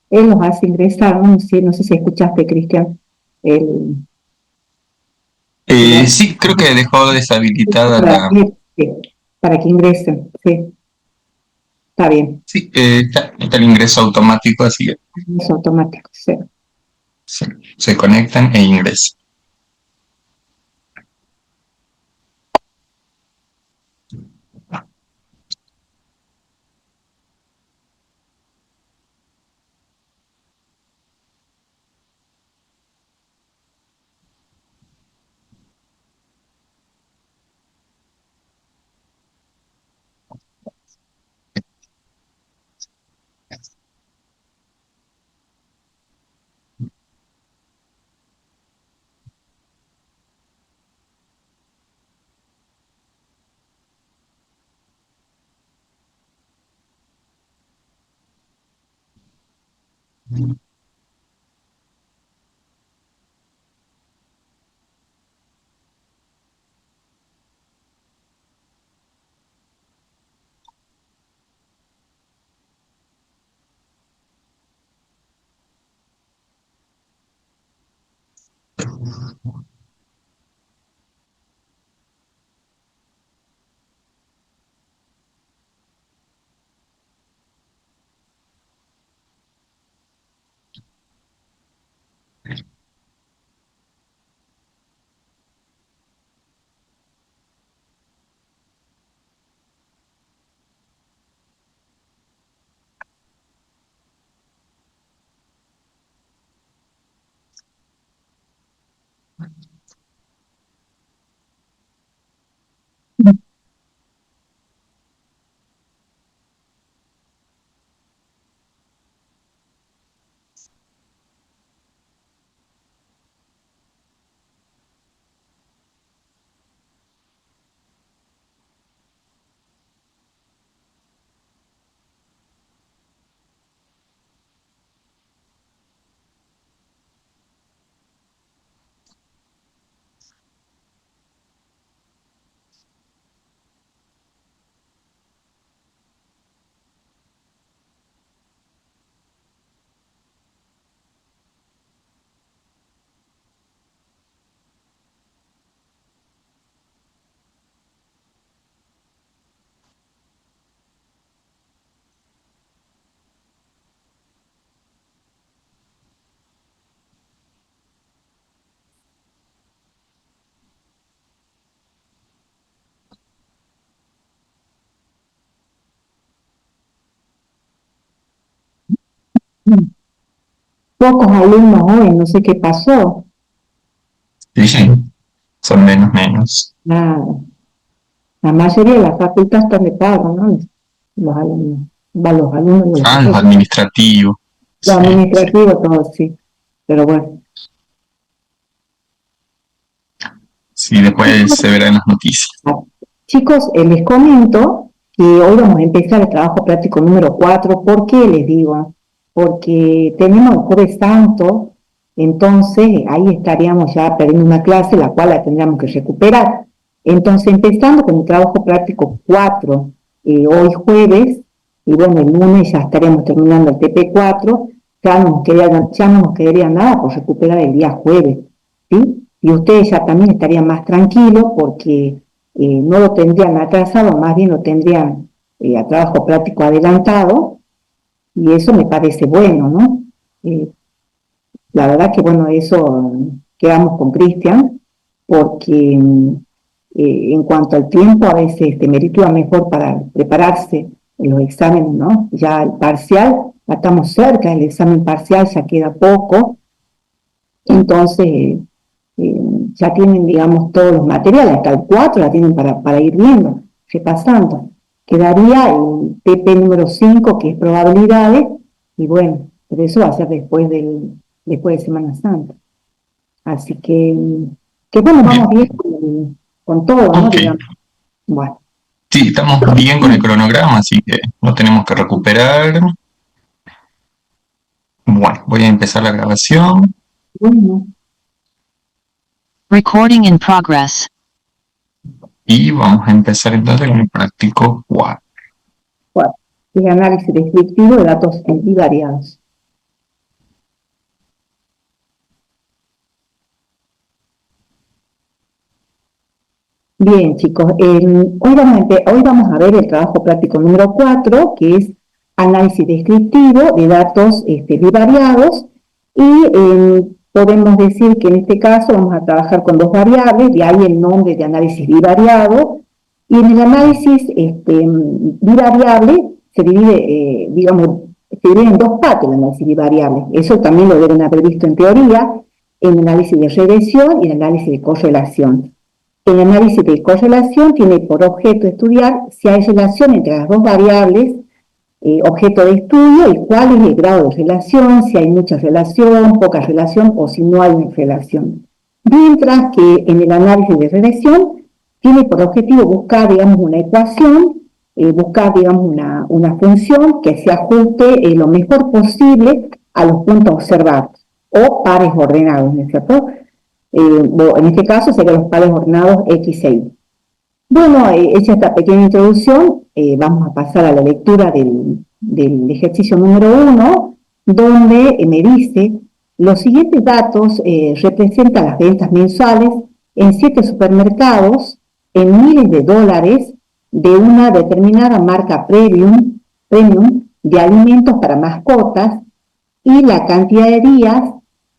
él nos hace ingresar, no sé si escuchaste, Cristian, el, el Sí, creo que dejó deshabilitada para, la... para que ingresen, sí, está bien, Sí, está el ingreso automático, así que es automático, sí. se, se conectan e ingresan. Pocos alumnos hoy, no sé qué pasó. Sí, son menos. La mayoría de las facultades están de pago, ¿no? Los alumnos, los alumnos y los Ah, los profesores. administrativos. Lo Sí, sí. administrativo, todo, sí. Pero bueno. Sí, después Chicos, se verá en las noticias. chicos, les comento que hoy vamos a empezar el trabajo práctico número 4. ¿Por qué les digo? Porque tenemos el Jueves Santo, entonces ahí estaríamos ya perdiendo una clase, la cual la tendríamos que recuperar. Entonces, empezando con el trabajo práctico 4, hoy jueves, y bueno, el lunes ya estaríamos terminando el TP4, ya no nos quedaría nada por recuperar el día jueves, ¿sí? Y ustedes ya también estarían más tranquilos porque no lo tendrían atrasado, más bien lo tendrían a trabajo práctico adelantado, y eso me parece bueno, ¿no? Eh, la verdad que bueno, eso quedamos con Cristian, porque en cuanto al tiempo, a veces te meritua mejor para prepararse en los exámenes, ¿no? Ya el parcial, ya estamos cerca del examen parcial, ya queda poco, entonces eh, ya tienen, digamos, todos los materiales, hasta el 4 la tienen para ir viendo, repasando. Quedaría el TP número 5 que es probabilidades, y bueno, pero eso va a ser después de Semana Santa. Así que bueno, vamos Bien, bien con todo, ¿no? ok. Digamos. Bueno, Sí, estamos bien con el cronograma, así que no tenemos que recuperar. Bueno, voy a empezar la grabación bueno, Recording in progress. y vamos a empezar entonces con el práctico 4. bueno. Es análisis descriptivo de datos multivariados. Bien, chicos, hoy vamos a ver el trabajo práctico número 4, que es análisis descriptivo de datos bivariados, y podemos decir que en este caso vamos a trabajar con dos variables, de ahí el nombre de análisis bivariado, y en el análisis bivariable se divide, se divide en dos partes el análisis bivariable. Eso también lo deben haber visto en teoría, en el análisis de regresión y el análisis de correlación. El análisis de correlación tiene por objeto estudiar si hay relación entre las dos variables, objeto de estudio, y cuál es el grado de relación, si hay mucha relación, poca relación o si no hay una relación. Mientras que en el análisis de regresión tiene por objetivo buscar, digamos, una ecuación, buscar, digamos, una función que se ajuste lo mejor posible a los puntos observados, o pares ordenados, ¿no es cierto? En este caso serían los pares ordenados X e Y. Bueno, hecha esta pequeña introducción, vamos a pasar a la lectura del ejercicio número 1, donde me dice: los siguientes datos representan las ventas mensuales en 7 supermercados en miles de dólares de una determinada marca premium de alimentos para mascotas, y la cantidad de días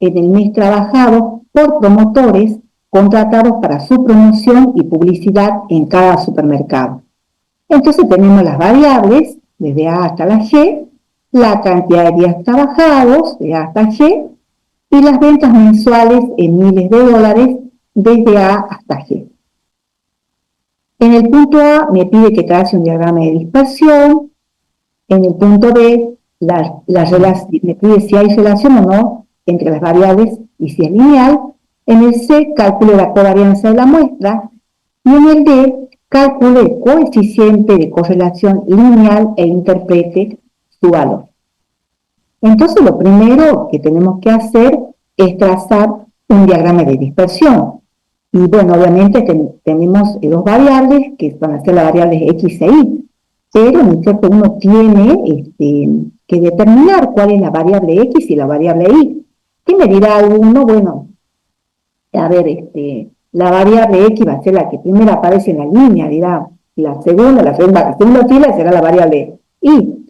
en el mes trabajados por promotores contratados para su promoción y publicidad en cada supermercado. Entonces tenemos las variables desde A hasta la G, la cantidad de días trabajados de A hasta G, y las ventas mensuales en miles de dólares desde A hasta G. En el punto A me pide que trace un diagrama de dispersión. En el punto B me pide si hay relación o no entre las variables y si es lineal. En el C calcule la covarianza de la muestra, y en el D calcule el coeficiente de correlación lineal e interprete su valor. Entonces lo primero que tenemos que hacer es trazar un diagrama de dispersión. Y bueno, obviamente tenemos dos variables que van a ser las variables X e Y, pero ¿no es cierto? Uno tiene que determinar cuál es la variable X y la variable Y. ¿Qué me dirá alguno? Bueno, a ver, la variable X va a ser la que primero aparece en la línea, dirá, la segunda fila será la variable Y,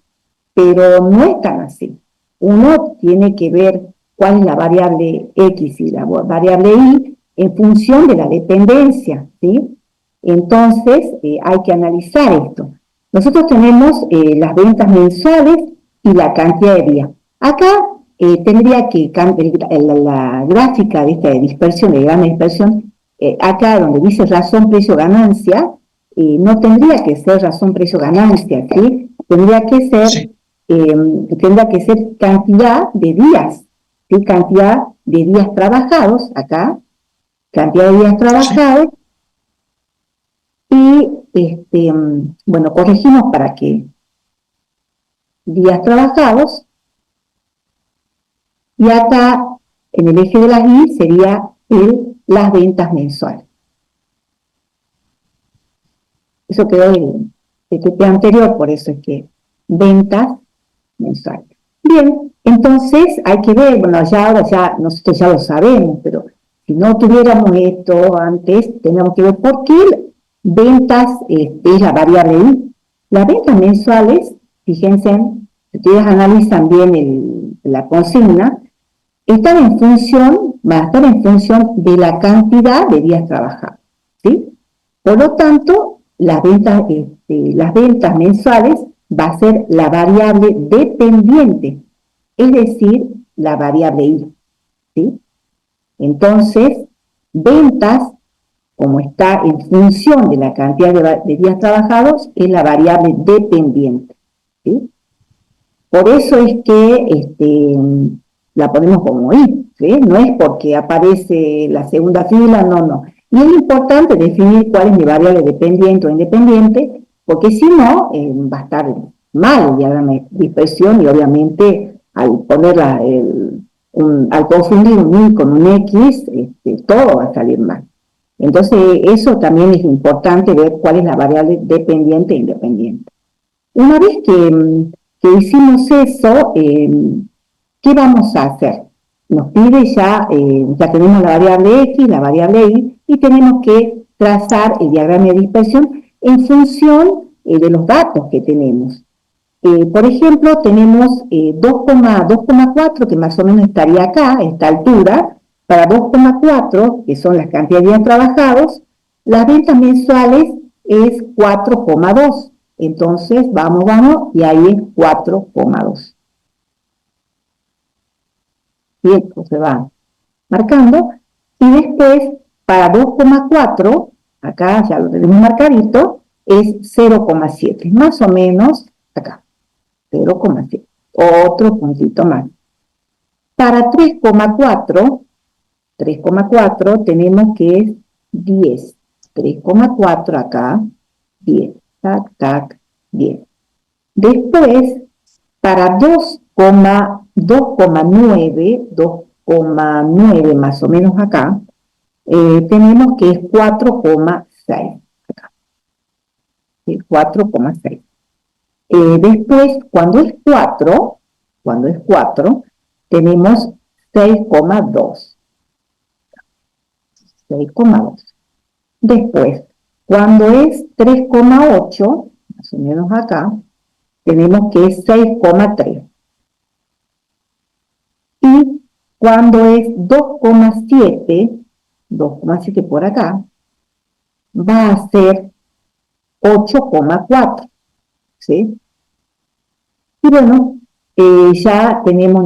pero no es tan así. Uno tiene que ver cuál es la variable X y la variable Y en función de la dependencia, ¿sí? Entonces, hay que analizar esto. Nosotros tenemos las ventas mensuales y la cantidad de días. Acá tendría que la gráfica de esta dispersión, de gran dispersión, acá donde dice razón, precio, ganancia, no tendría que ser razón, precio, ganancia, ¿sí? Tendría que ser cantidad de días, ¿sí? Cantidad de días trabajados, acá, cantidad de días trabajados, y bueno, corregimos para que días trabajados, y acá en el eje de las Y sería las ventas mensuales. Eso quedó del TP anterior, por eso es que ventas mensuales. Bien, entonces hay que ver, bueno, ahora nosotros ya lo sabemos, pero si no tuviéramos esto antes, tenemos que ver por qué ventas es la variable Y. Las ventas mensuales, fíjense, si ustedes analizan bien la consigna, van a estar en función de la cantidad de días trabajados, ¿sí? Por lo tanto, las ventas mensuales va a ser la variable dependiente, es decir, la variable Y, ¿sí? Entonces, ventas, como está en función de la cantidad de días trabajados, es la variable dependiente, ¿sí? Por eso es que la ponemos como Y, ¿sí? No es porque aparece la segunda fila, no. Y es importante definir cuál es mi variable dependiente o independiente, porque si no, va a estar mal el diagrama de dispersión, y obviamente al ponerla, al confundir un Y con un X, todo va a salir mal. Entonces, eso también es importante, ver cuál es la variable dependiente e independiente. Una vez que hicimos eso, ¿qué vamos a hacer? Nos pide ya tenemos la variable X, la variable Y, y tenemos que trazar el diagrama de dispersión en función de los datos que tenemos. Por ejemplo, tenemos 2,4, que más o menos estaría acá, a esta altura. Para 2,4, que son las cantidades de días trabajados, las ventas mensuales es 4,2. Entonces, vamos, y ahí es 4,2. Y esto se va marcando. Y después, para 2,4, acá ya lo tenemos marcadito, es 0,7. Más o menos acá. 0,7. Otro puntito más. Para 3,4 tenemos que es 10. 3,4 acá, 10. Tac, tac, 10. Después, para 2,9 más o menos acá, tenemos que es 4,6. Acá. 4,6. Después, cuando es 4, tenemos 6,2. 6,2. Después, cuando es 3,8, más o menos acá, tenemos que es 6,3. Y cuando es 2,7 por acá, va a ser 8,4. ¿Sí? Y bueno, ya tenemos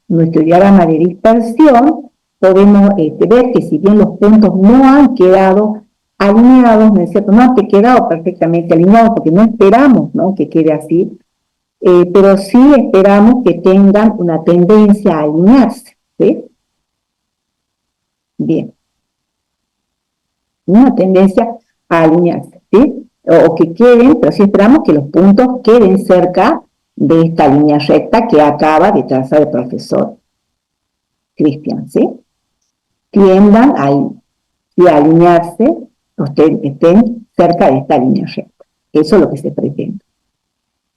nuestro diagrama de dispersión. Podemos ver que si bien los puntos no han quedado alineados, ¿no es cierto? No han quedado perfectamente alineados porque no esperamos, ¿no?, que quede así, pero sí esperamos que tengan una tendencia a alinearse, ¿sí? Bien. Una tendencia a alinearse, ¿sí? O que queden, pero sí esperamos que los puntos queden cerca de esta línea recta que acaba de trazar el profesor Cristian, ¿sí? Tiendan ahí y a alinearse, ustedes estén cerca de esta línea recta. Eso es lo que se pretende.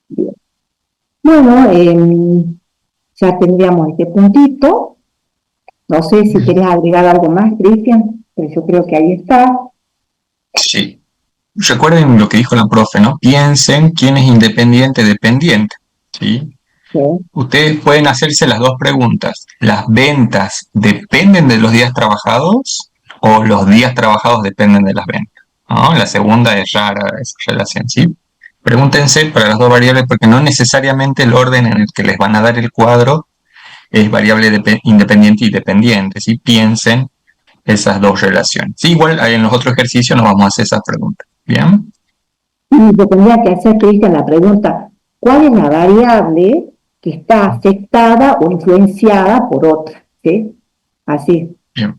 Bien. Bueno, ya tendríamos este puntito. No sé si quieres agregar algo más, Cristian, pero yo creo que ahí está. Sí. Recuerden lo que dijo la profe, ¿no? Piensen quién es independiente dependiente, ¿sí? Sí. Ustedes pueden hacerse las dos preguntas. ¿Las ventas dependen de los días trabajados o los días trabajados dependen de las ventas? ¿No? La segunda es rara, esa relación, ¿sí? Pregúntense para las dos variables porque no necesariamente el orden en el que les van a dar el cuadro es variable independiente y dependiente, ¿sí? Piensen esas dos relaciones. Sí, igual en los otros ejercicios nos vamos a hacer esas preguntas. ¿Bien? Y yo tendría que hacer, Cristian, la pregunta, ¿cuál es la variable que está afectada o influenciada por otra? ¿Sí? Así. Bien.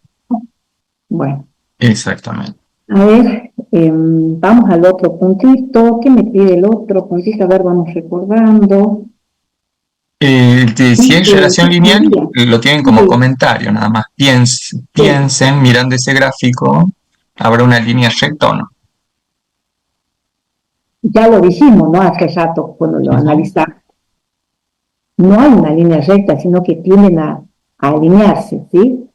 Bueno. Exactamente. A ver, vamos al otro puntito. ¿Qué me pide el otro puntito? A ver, vamos recordando. Si es relación lineal, lo tienen como comentario, nada más. Piensen, mirando ese gráfico, ¿habrá una línea recta o no? Ya lo dijimos, ¿no? Hace rato, cuando lo analizamos. No hay una línea recta, sino que tienden a alinearse, ¿sí?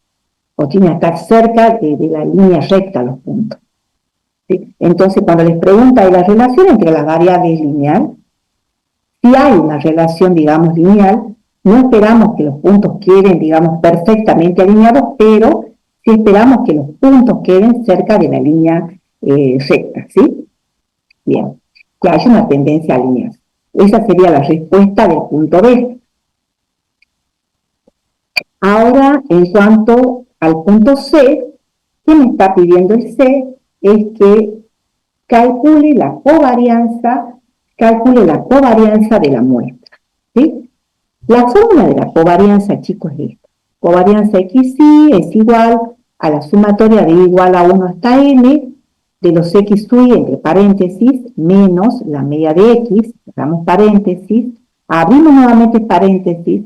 O tienden a estar cerca de la línea recta los puntos. ¿Sí? Entonces, cuando les pregunta de la relación entre las variables lineal, si hay una relación, digamos, lineal, no esperamos que los puntos queden, digamos, perfectamente alineados, pero sí esperamos que los puntos queden cerca de la línea recta, ¿sí? Bien, que haya una tendencia a alinearse. Esa sería la respuesta del punto B. Ahora, en cuanto al punto C, ¿qué me está pidiendo el C? Es que calcule la covarianza de la muestra, ¿sí? La fórmula de la covarianza, chicos, es esta. Covarianza XY es igual a la sumatoria de igual a 1 hasta n de los XY entre paréntesis menos la media de X, cerramos paréntesis, abrimos nuevamente paréntesis,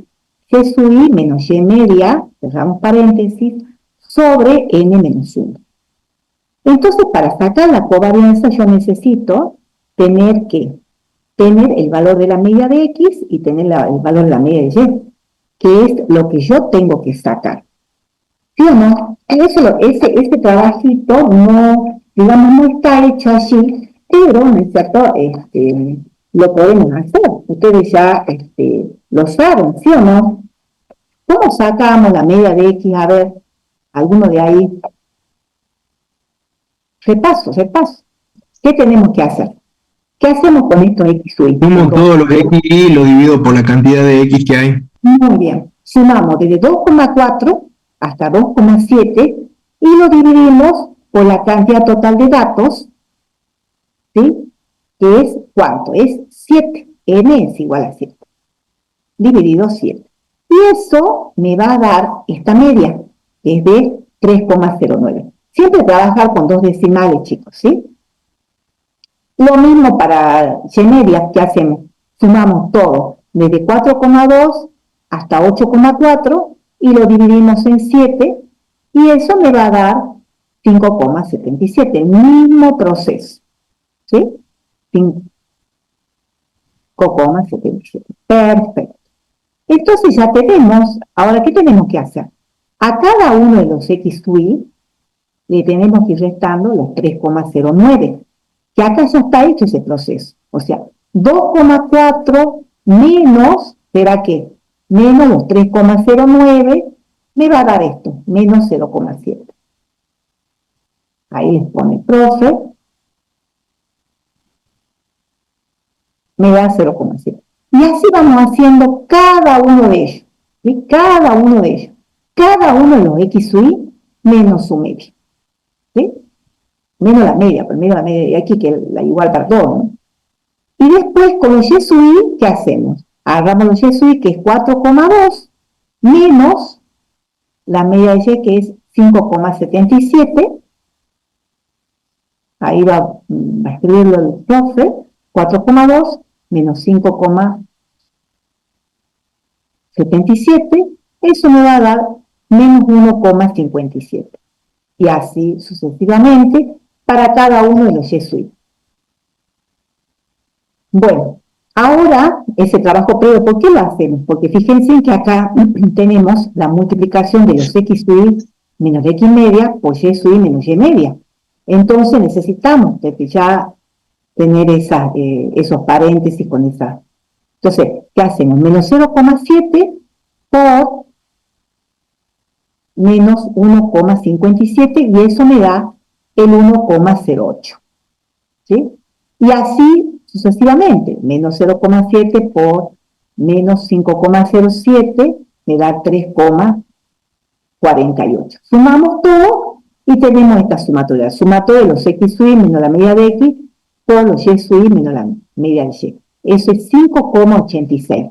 G sub I menos Y media, cerramos paréntesis, sobre n menos 1. Entonces, para sacar la covarianza yo necesito tener el valor de la media de X y tener el valor de la media de Y, que es lo que yo tengo que sacar. ¿Sí o no? Ese trabajito no digamos, no está hecho allí, pero, ¿no es cierto?, lo podemos hacer. Ustedes ya lo saben, ¿sí o no? ¿Cómo sacamos la media de X? A ver, alguno de ahí. Repaso. ¿Qué tenemos que hacer? ¿Qué hacemos con estos X sub? Sumo todos los X y lo divido por la cantidad de X que hay. Muy bien. Sumamos desde 2,4 hasta 2,7 y lo dividimos por la cantidad total de datos, ¿sí? Que es ¿cuánto? Es 7. N es igual a 7. Dividido 7. Y eso me va a dar esta media, que es de 3,09. Siempre trabajar con dos decimales, chicos, ¿sí? Lo mismo para Y media, ¿qué hacemos? Sumamos todo, desde 4,2 hasta 8,4 y lo dividimos en 7 y eso me va a dar 5,77, el mismo proceso, ¿sí? 5,77, perfecto. Entonces ya tenemos, ahora, ¿qué tenemos que hacer? A cada uno de los X sub I le tenemos que ir restando los 3,09, que acá ya está hecho ese proceso. O sea, 2,4 menos, ¿será qué? Menos los 3,09, me va a dar esto, menos 0,7. Ahí les pone profe, me da 0,7. Y así vamos haciendo cada uno de ellos, ¿sí? Cada uno de ellos. Cada uno de los X sub I menos su media, ¿sí? Menos la media, primero la media de aquí, que es la igual para todos, ¿no? Y después, con los Y sub I, ¿qué hacemos? Agarramos los Y sub I, que es 4,2, menos la media de Y, que es 5,77. Ahí va a escribirlo el profe, 4,2 menos 5,77, eso me va a dar menos 1,57. Y así sucesivamente para cada uno de los Y sub I. Bueno, ahora ese trabajo previo, ¿por qué lo hacemos? Porque fíjense que acá tenemos la multiplicación de los X sub I menos X media por Y sub I menos Y media. Entonces necesitamos ya tener esos paréntesis con esa. Entonces, ¿qué hacemos? Menos 0,7 por menos 1,57 y eso me da el 1,08. ¿Sí? Y así sucesivamente, menos 0,7 por menos 5,07 me da 3,48. Sumamos todo y tenemos esta sumatoria. Sumatoria de los X sub I menos la media de X por los Y sub I menos la media de Y. Eso es 5,86,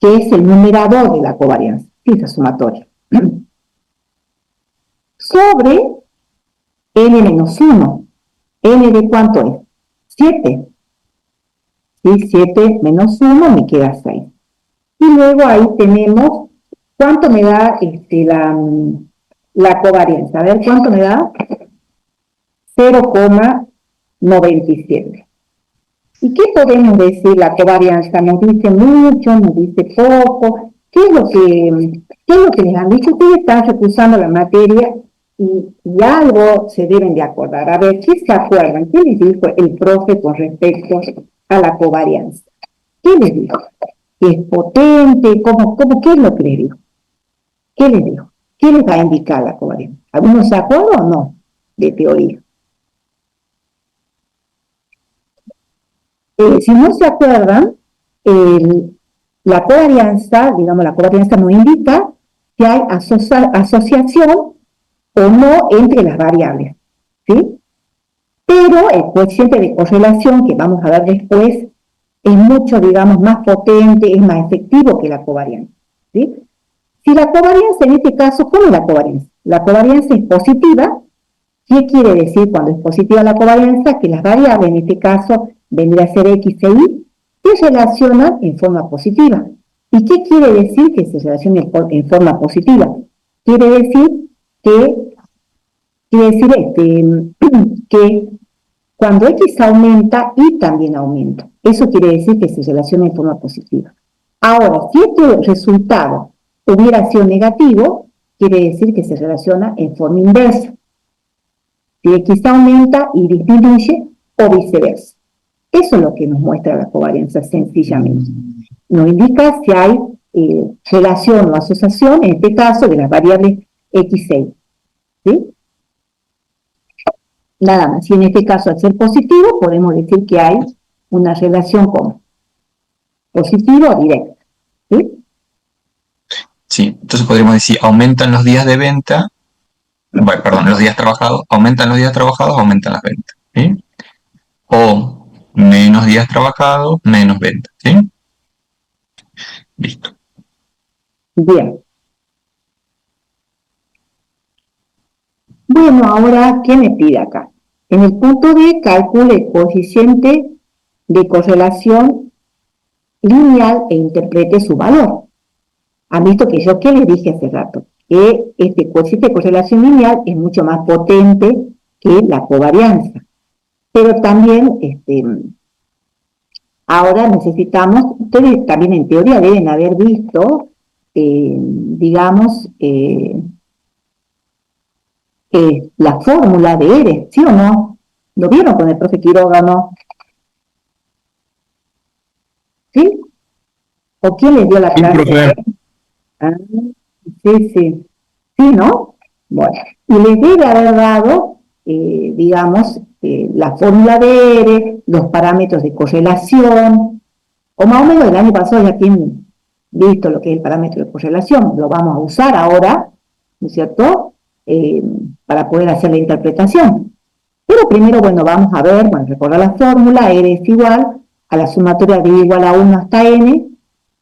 que es el numerador de la covarianza. Esa sumatoria. Sobre n menos 1. ¿N de cuánto es? 7. ¿Sí? 7 menos 1 me queda 6. Y luego ahí tenemos, ¿cuánto me da la covarianza? A ver, ¿cuánto me da? 0,97. ¿Y qué podemos decir? La covarianza nos dice mucho, nos dice poco. ¿Qué es lo que les han dicho? Ustedes están recursando la materia y algo se deben de acordar. A ver, ¿qué se acuerdan? ¿Qué les dijo el profe con respecto a la covarianza? ¿Qué les dijo? ¿Que es potente? ¿Qué es lo que les dijo? ¿Qué les dijo? ¿Qué les va a indicar la covarianza? ¿Algunos se acuerdan o no de teoría? Si no se acuerdan, la covarianza, digamos, la covarianza nos indica que hay asociación o no entre las variables, ¿sí? Pero el coeficiente de correlación, que vamos a ver después, es mucho, digamos, más potente, es más efectivo que la covarianza, ¿sí? Si la covarianza, en este caso, ¿cómo es la covarianza? La covarianza es positiva. ¿Qué quiere decir cuando es positiva la covarianza? Que las variables, en este caso, vendría a ser X e Y, se relacionan en forma positiva. ¿Y qué quiere decir que se relacionen en forma positiva? Quiere decir que cuando X aumenta, Y también aumenta. Eso quiere decir que se relaciona en forma positiva. Ahora, si este resultado hubiera sido negativo, quiere decir que se relaciona en forma inversa. Si X aumenta y disminuye o viceversa. Eso es lo que nos muestra la covarianza sencillamente. Nos indica si hay relación o asociación, en este caso, de las variables X e Y. ¿Sí? Nada más. Y en este caso, al ser positivo, podemos decir que hay una relación con positivo o directa. ¿Sí? Sí, entonces podríamos decir, aumentan los días de venta, bueno, perdón, los días trabajados, aumentan los días trabajados, aumentan las ventas. ¿Sí? O menos días trabajados, menos ventas. ¿Sí? Listo. Bien. Bueno, ahora, ¿qué me pide acá? En el punto D, calcule el coeficiente de correlación lineal e interprete su valor. Han visto que yo, ¿qué les dije hace rato? Que este coeficiente de correlación lineal es mucho más potente que la covarianza. Pero también, ahora necesitamos, ustedes también en teoría deben haber visto, digamos, la fórmula de ERE, ¿sí o no? ¿Lo vieron con el profe Quiroga o no? ¿Sí? ¿O quién les dio la Sí, clase? profe. Ah, sí, sí. Sí, ¿no? Bueno, y les debe haber dado, digamos, la fórmula de ERE, los parámetros de correlación, o más o menos el año pasado ya tienen visto lo que es el parámetro de correlación, lo vamos a usar ahora, ¿no es cierto?, para poder hacer la interpretación. Pero primero, bueno, vamos a ver, bueno, recordar la fórmula, R es igual a la sumatoria de I igual a 1 hasta N,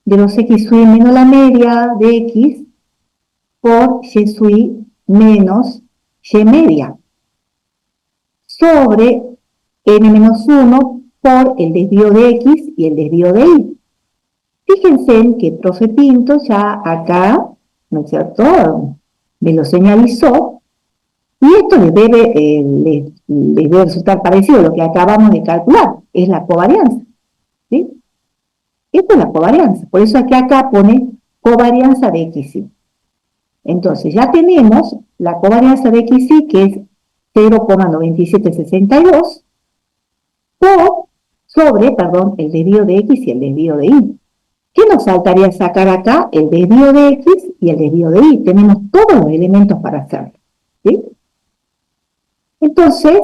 de los X sub I menos la media de X, por Y sub I menos Y media, sobre N menos 1 por el desvío de X y el desvío de Y. Fíjense en que el profe Pinto ya acá, ¿no es cierto?, me lo señalizó, y esto les debe resultar parecido a lo que acabamos de calcular, es la covarianza, ¿sí? Esto es la covarianza, por eso aquí acá pone covarianza de XY. Entonces ya tenemos la covarianza de XY, que es 0,9762, perdón, el desvío de X y el desvío de Y. ¿Qué nos faltaría sacar acá? El desvío de X y el desvío de Y. Tenemos todos los elementos para hacerlo, ¿sí? Entonces,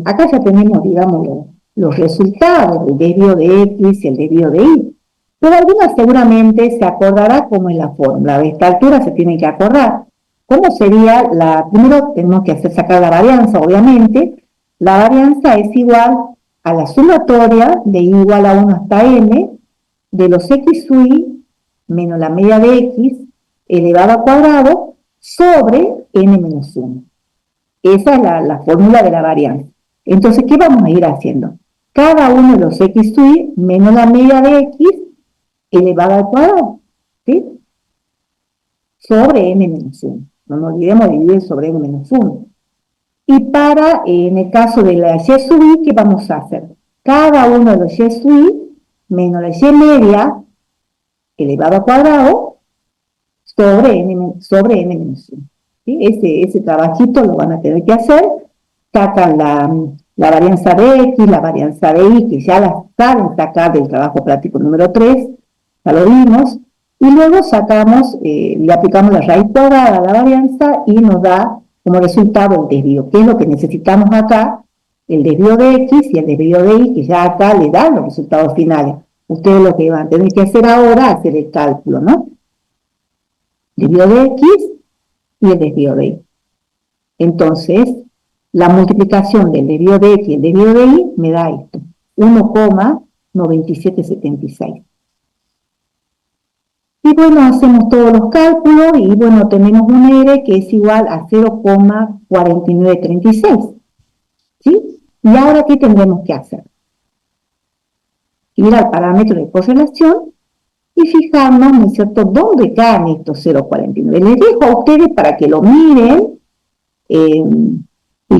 acá ya tenemos, digamos, los resultados del desvío de X y el desvío de Y. Pero alguna seguramente se acordará cómo es la fórmula. A esta altura se tiene que acordar. ¿Cómo sería la...? Primero tenemos que sacar la varianza, obviamente. La varianza es igual a la sumatoria de I igual a 1 hasta N de los X sub I menos la media de X elevado al cuadrado sobre N menos 1. Esa es la fórmula de la varianza. Entonces, ¿qué vamos a ir haciendo? Cada uno de los X sub I menos la media de X elevado al cuadrado, ¿sí? Sobre N menos 1. No nos olvidemos de dividir sobre N menos 1. Y para, en el caso de la Y sub I, ¿qué vamos a hacer? Cada uno de los Y sub I menos la Y media elevado al cuadrado sobre N menos 1. ¿Sí? Ese trabajito lo van a tener que hacer. Sacan la varianza de X, la varianza de Y, que ya las saben sacar del trabajo práctico número 3, ya lo vimos, y luego sacamos, le aplicamos la raíz cuadrada a la varianza y nos da como resultado el desvío, que es lo que necesitamos acá, el desvío de X y el desvío de Y, que ya acá le dan los resultados finales. Ustedes lo que van a tener que hacer ahora es hacer el cálculo, ¿no? Desvío de X y el desvío de Y. Entonces, la multiplicación del desvío de X y el desvío de Y me da esto, 1,9776. Y bueno, hacemos todos los cálculos y bueno, tenemos un R que es igual a 0,4936. ¿Sí? Y ahora, ¿qué tendremos que hacer? Ir al parámetro de correlación y fijarnos, ¿no es cierto?, dónde caen estos 0,49. Les dejo a ustedes para que lo miren y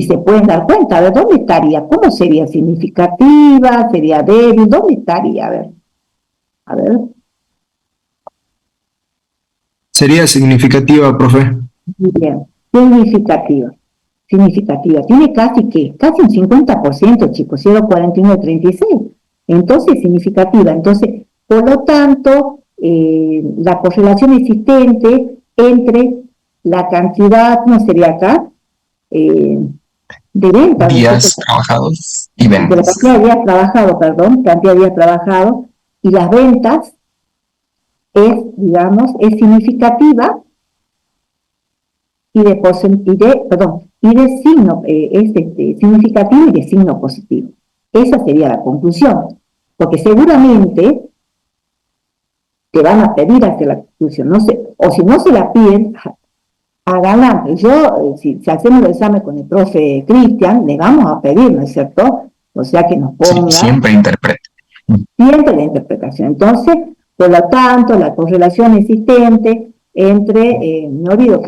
se pueden dar cuenta. A ver, ¿dónde estaría? ¿Cómo sería? ¿Significativa? ¿Sería débil? ¿Dónde estaría? A ver. Sería significativa, profe. Bien, significativa. significativa. Tiene casi un 50%, chicos, 0,41 de 36. Entonces, significativa. Entonces, por lo tanto, la correlación existente entre la cantidad, ¿cómo sería acá? De ventas. Días trabajados y De la ventas. cantidad de días trabajados, perdón, cantidad de días trabajados, y las ventas es, digamos, es significativa y de signo, es significativo y de signo positivo. Esa sería la conclusión, porque seguramente te van a pedir hacer la conclusión, no sé, o si no se la piden, háganla. Yo, si hacemos el examen con el profe Cristian, le vamos a pedir, ¿no es cierto? O sea, que nos ponga siempre interpreta. siempre la interpretación. Entonces, por lo tanto, la correlación existente entre, me olvido,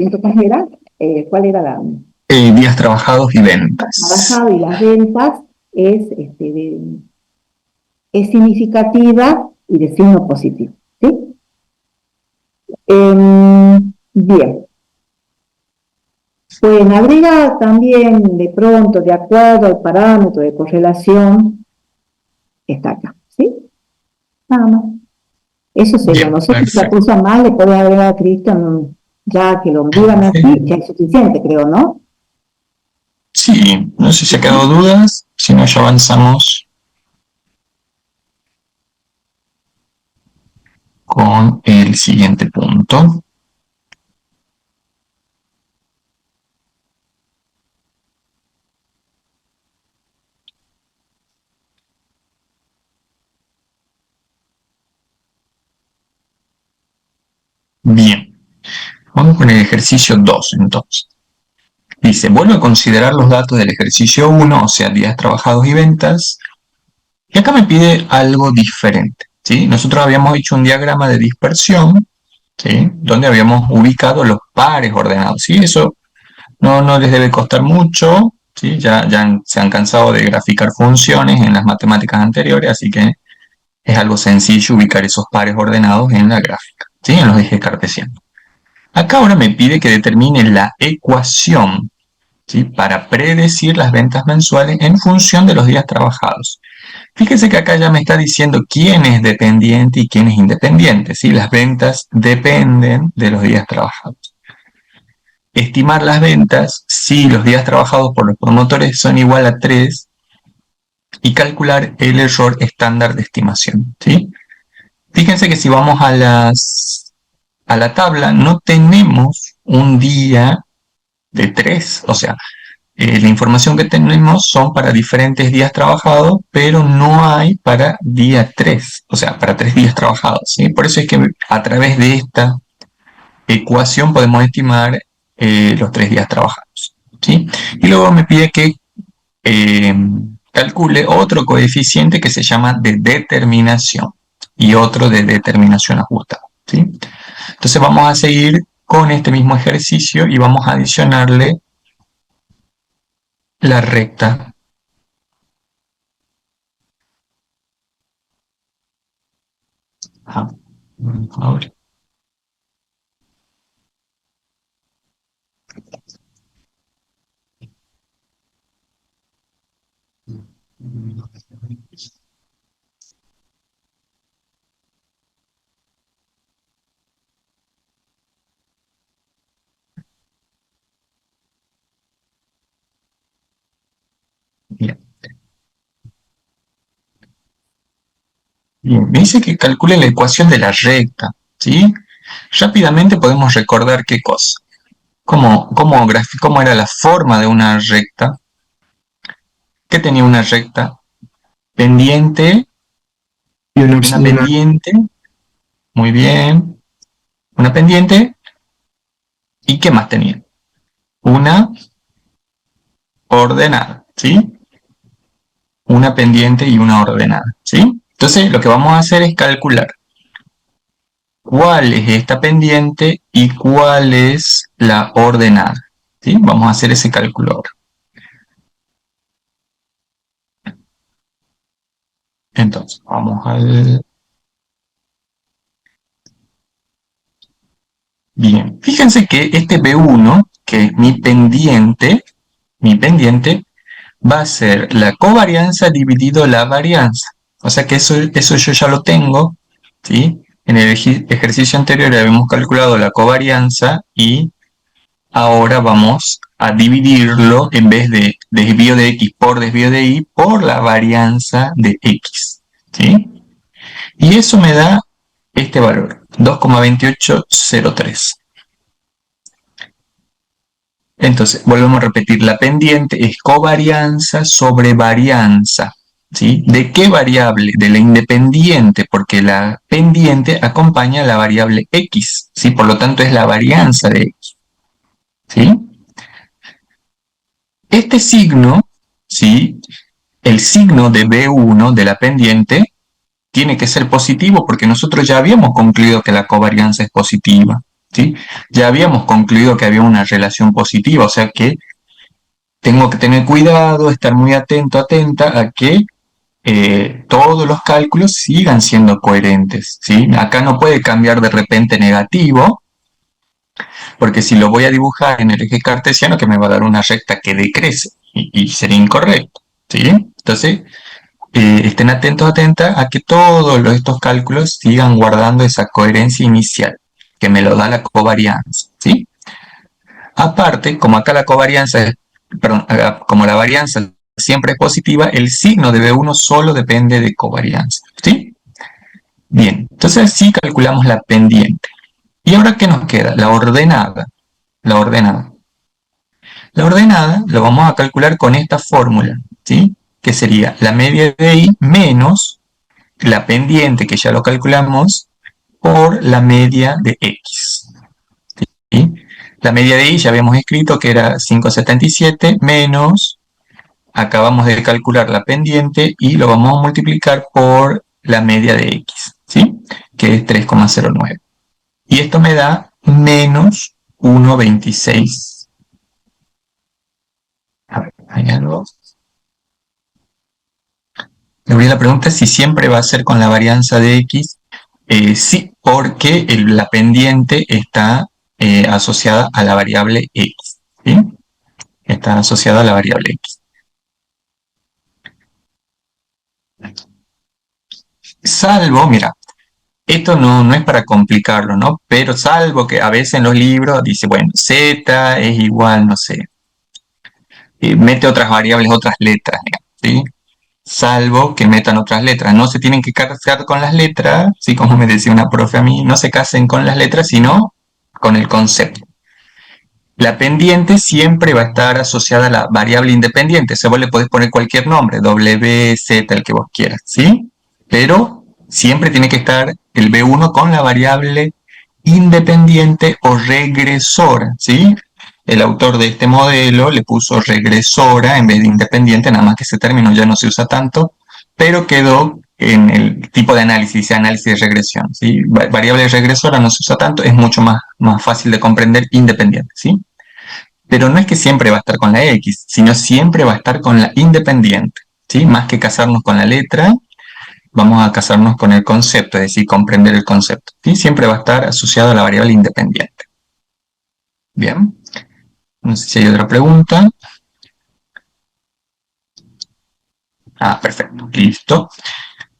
¿cuál era la? Días trabajados y ventas. Trabajado y las ventas es significativa y de signo positivo, ¿sí? Bien. Pueden agregar también, de pronto, de acuerdo al parámetro de correlación, está acá, ¿sí? Nada más. Eso sería. Bien, No sé si la perfecto. cosa más le puede agregar a Cristian, ya que lo digan así, ya es suficiente, creo, ¿no? Sí, no sé si ha quedado dudas, si no ya avanzamos con el siguiente punto. Bien, vamos con el ejercicio 2 entonces. Dice, vuelvo a considerar los datos del ejercicio 1, o sea, días trabajados y ventas, y acá me pide algo diferente, ¿sí? Nosotros habíamos hecho un diagrama de dispersión, ¿sí? Donde habíamos ubicado los pares ordenados, ¿sí? Eso no les debe costar mucho, ¿sí? Ya se han cansado de graficar funciones en las matemáticas anteriores, así que es algo sencillo ubicar esos pares ordenados en la gráfica, ¿sí? En los ejes cartesianos. Acá ahora me pide que determine la ecuación, ¿sí? Para predecir las ventas mensuales en función de los días trabajados. Fíjese que acá ya me está diciendo quién es dependiente y quién es independiente, ¿sí? Las ventas dependen de los días trabajados. Estimar las ventas si los días trabajados por los promotores son igual a 3 y calcular el error estándar de estimación, ¿sí? Fíjense que si vamos a la tabla no tenemos un día de 3, o sea, la información que tenemos son para diferentes días trabajados, pero no hay para día 3, o sea, para 3 días trabajados, ¿sí? Por eso es que a través de esta ecuación podemos estimar los 3 días trabajados, ¿sí? Y luego me pide que calcule otro coeficiente que se llama de determinación y otro de determinación ajustada, ¿sí? Entonces vamos a seguir con este mismo ejercicio y vamos a adicionarle la recta ahora. Bien. Bien, me dice que calcule la ecuación de la recta, ¿sí? Rápidamente podemos recordar qué cosa. ¿Cómo era la forma de una recta? ¿Qué tenía una recta? Pendiente, Y una pendiente, muy bien, una pendiente, ¿y qué más tenía? Una ordenada, ¿sí? Una pendiente y una ordenada, ¿sí? Entonces lo que vamos a hacer es calcular cuál es esta pendiente y cuál es la ordenada, ¿sí? Vamos a hacer ese cálculo ahora. Entonces, vamos al... Bien, fíjense que este B1, que es mi pendiente, mi pendiente, va a ser la covarianza dividido la varianza. O sea que eso yo ya lo tengo, ¿sí? En el ejercicio anterior habíamos calculado la covarianza y ahora vamos a dividirlo en vez de desvío de x por desvío de y por la varianza de x, ¿sí? Y eso me da este valor, 2,2803. Entonces, volvemos a repetir, la pendiente es covarianza sobre varianza, ¿sí? ¿De qué variable? De la independiente, porque la pendiente acompaña a la variable x, ¿sí? Por lo tanto es la varianza de x, ¿sí? Este signo, ¿sí? El signo de B1 de la pendiente tiene que ser positivo porque nosotros ya habíamos concluido que la covarianza es positiva, ¿sí? Ya habíamos concluido que había una relación positiva, o sea que tengo que tener cuidado, estar muy atento, atenta a que todos los cálculos sigan siendo coherentes, ¿sí? Acá no puede cambiar de repente negativo, porque si lo voy a dibujar en el eje cartesiano, que me va a dar una recta que decrece, y sería incorrecto, ¿sí? Entonces, estén atentos, atentas a que todos estos cálculos sigan guardando esa coherencia inicial, que me lo da la covarianza, ¿sí? Aparte, como acá la covarianza, perdón, como la varianza siempre es positiva, el signo de B1 solo depende de covarianza, ¿sí? Bien, entonces sí calculamos la pendiente. ¿Y ahora qué nos queda? La ordenada. La ordenada. La ordenada lo vamos a calcular con esta fórmula, ¿sí? Que sería la media de y menos la pendiente, que ya lo calculamos, por la media de x, ¿sí? La media de y ya habíamos escrito que era 5,77 menos, acabamos de calcular la pendiente y lo vamos a multiplicar por la media de x, ¿sí? Que es 3,09. Y esto me da menos 1,26. A ver, hay algo. La pregunta es si siempre va a ser con la varianza de x. Sí, porque la pendiente está asociada a la variable x, ¿sí? Está asociada a la variable x. Salvo, mira, esto no es para complicarlo, ¿no? Pero salvo que a veces en los libros dice, bueno, z es igual, no sé, mete otras variables, otras letras, ¿sí? Salvo que metan otras letras. No se tienen que casar con las letras, ¿sí? Como me decía una profe a mí, no se casen con las letras, sino con el concepto. La pendiente siempre va a estar asociada a la variable independiente. O sea, vos le podés poner cualquier nombre, W, Z, el que vos quieras, ¿sí? Pero siempre tiene que estar el B1 con la variable independiente o regresora, ¿sí? El autor de este modelo le puso regresora en vez de independiente, nada más que ese término ya no se usa tanto, pero quedó en el tipo de análisis de regresión, ¿sí? Variable regresora no se usa tanto, es mucho más fácil de comprender independiente, ¿sí? Pero no es que siempre va a estar con la X, sino siempre va a estar con la independiente, ¿sí? Más que casarnos con la letra, vamos a casarnos con el concepto, es decir, comprender el concepto, ¿sí? Siempre va a estar asociado a la variable independiente. Bien, no sé si hay otra pregunta. Ah, perfecto, listo.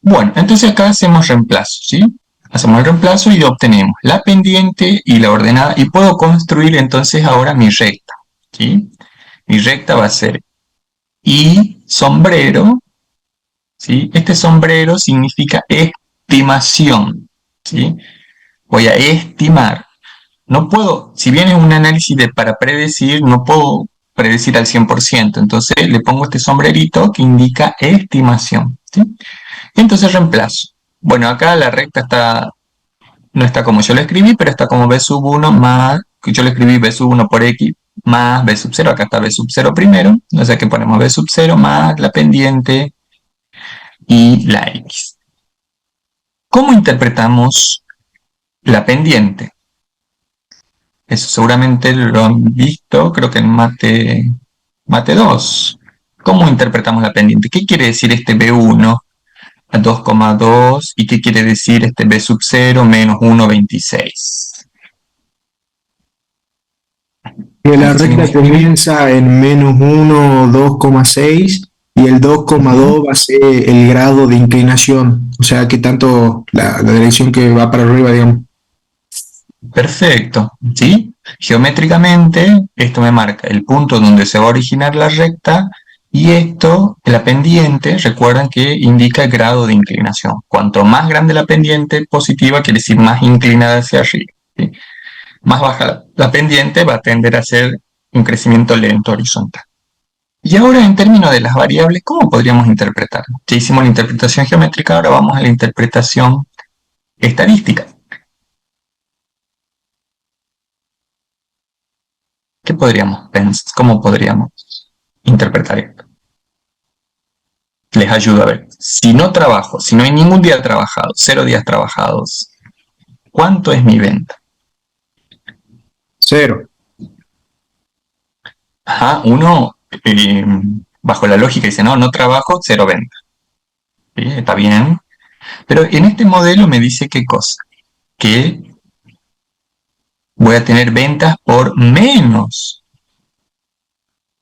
Bueno, entonces acá hacemos reemplazo, ¿sí? Hacemos el reemplazo y obtenemos la pendiente y la ordenada, y puedo construir entonces ahora mi recta, ¿sí? Mi recta va a ser y sombrero, ¿sí? Este sombrero significa estimación, ¿sí? Voy a estimar. No puedo, si bien es un análisis para predecir, no puedo predecir al 100%, entonces le pongo este sombrerito que indica estimación, ¿sí? Entonces reemplazo. Bueno, acá la recta no está como yo lo escribí, pero está como b sub 1 más, yo lo escribí b sub 1 por x más b sub 0, acá está b sub 0 primero, o sea que ponemos b sub 0 más la pendiente y la x. ¿Cómo interpretamos la pendiente? Eso seguramente lo han visto, creo que en mate 2. ¿Cómo interpretamos la pendiente? ¿Qué quiere decir este b1 a 2,2 y qué quiere decir este b sub 0 menos 1,26? Que la Sin recta ningún problema. comienza en -1, 2,6 y el 2,2 va a ser el grado de inclinación, o sea, que tanto la dirección que va para arriba, digamos. Perfecto, ¿sí? Geométricamente, esto me marca el punto donde se va a originar la recta y esto, la pendiente, recuerden que indica el grado de inclinación. Cuanto más grande la pendiente positiva, quiere decir más inclinada hacia arriba, ¿sí? Más baja la pendiente va a tender a ser un crecimiento lento horizontal. Y ahora en términos de las variables, ¿cómo podríamos interpretarlo? Ya hicimos la interpretación geométrica, ahora vamos a la interpretación estadística. ¿Qué podríamos pensar? ¿Cómo podríamos interpretar esto? Les ayudo a ver. Si no trabajo, si no hay ningún día trabajado, 0 días trabajados, ¿cuánto es mi venta? 0. Ajá, uno, bajo la lógica dice, no, no trabajo, 0 venta. ¿Sí? Está bien. Pero en este modelo me dice qué cosa. Que voy a tener ventas por menos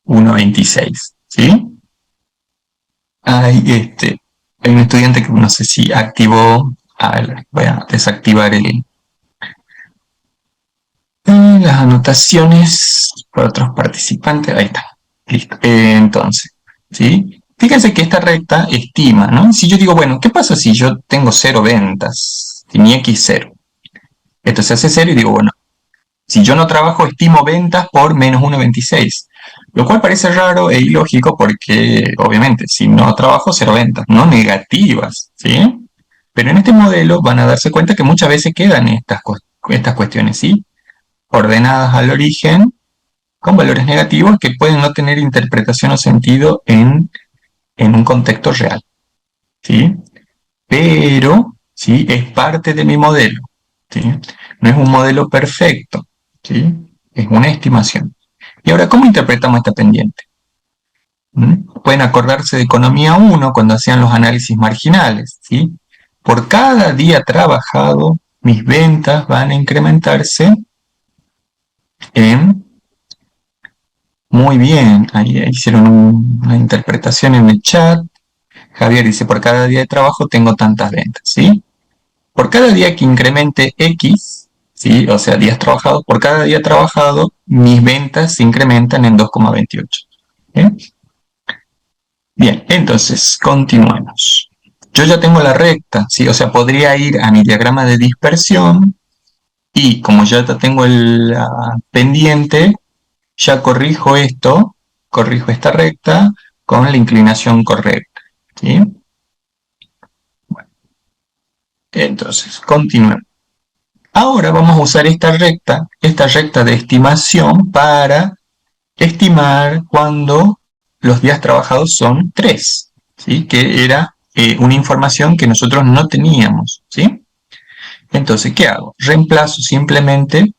1,26. ¿Sí? Hay un estudiante que no sé si activó. A ver, voy a desactivar las anotaciones para otros participantes. Ahí está. Listo. Entonces, ¿sí? Fíjense que esta recta estima, ¿no? Si yo digo, bueno, ¿qué pasa si yo tengo 0 ventas? Si mi X 0. Esto se hace 0 y digo, bueno, si yo no trabajo, estimo ventas por menos 1,26. Lo cual parece raro e ilógico porque, obviamente, si no trabajo, 0 ventas, no negativas, ¿sí? Pero en este modelo van a darse cuenta que muchas veces quedan estas cuestiones, ¿sí? Ordenadas al origen con valores negativos que pueden no tener interpretación o sentido en un contexto real, ¿sí? Pero, ¿sí? Es parte de mi modelo, ¿sí? No es un modelo perfecto, ¿sí? Es una estimación. Y ahora, ¿cómo interpretamos esta pendiente? Pueden acordarse de Economía 1 cuando hacían los análisis marginales, ¿sí? Por cada día trabajado, mis ventas van a incrementarse en... Muy bien, ahí hicieron una interpretación en el chat. Javier dice, por cada día de trabajo tengo tantas ventas, ¿sí? Por cada día que incremente X, ¿sí? O sea, días trabajados, por cada día trabajado, mis ventas se incrementan en 2,28. ¿Bien? Bien, entonces, continuemos. Yo ya tengo la recta, ¿sí? O sea, podría ir a mi diagrama de dispersión y como ya tengo la pendiente, ya corrijo esto, corrijo esta recta con la inclinación correcta, ¿sí? Bueno, entonces, continuemos. Ahora vamos a usar esta recta de estimación para estimar cuando los días trabajados son 3, ¿sí? Que era una información que nosotros no teníamos, ¿sí? Entonces, ¿qué hago? Reemplazo simplemente